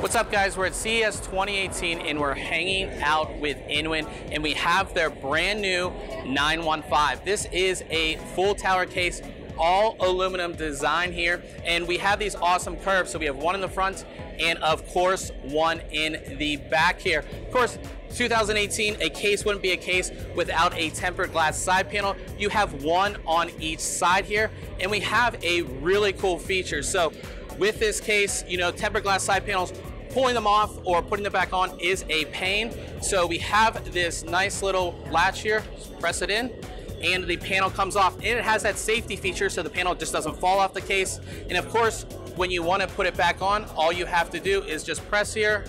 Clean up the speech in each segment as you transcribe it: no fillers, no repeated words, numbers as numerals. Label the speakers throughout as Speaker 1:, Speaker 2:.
Speaker 1: What's up, guys? We're at CES 2018 and we're hanging out with Inwin, and we have their brand new 915. This is a full tower case, all aluminum design here, and we have these awesome curves. So we have one in the front and of course one in the back here. Of course, 2018, a case wouldn't be a case without a tempered glass side panel. You have one on each side here, and we have a really cool feature. So with this case, you know, tempered glass side panels, pulling them off or putting them back on is a pain. So we have this nice little latch here, press it in, and the panel comes off, and it has that safety feature so the panel just doesn't fall off the case. And of course, when you want to put it back on, all you have to do is just press here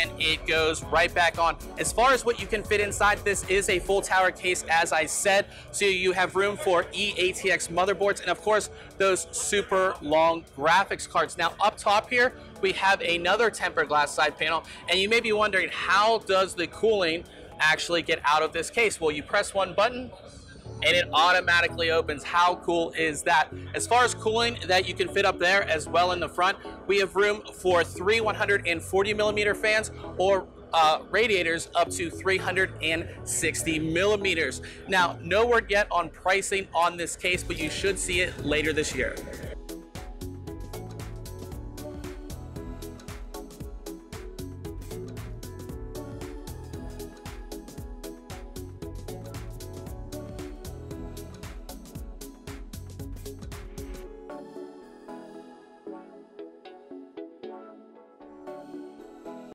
Speaker 1: and it goes right back on. As far as what you can fit inside, this is a full tower case, as I said. So you have room for eATX motherboards and of course those super long graphics cards. Now up top here, we have another tempered glass side panel, and you may be wondering, how does the cooling actually get out of this case? Well, you press one button and it automatically opens. How cool is that? As far as cooling that you can fit up there as well in the front, we have room for 3 140 millimeter fans or radiators up to 360 millimeters. Now, no word yet on pricing on this case, but you should see it later this year.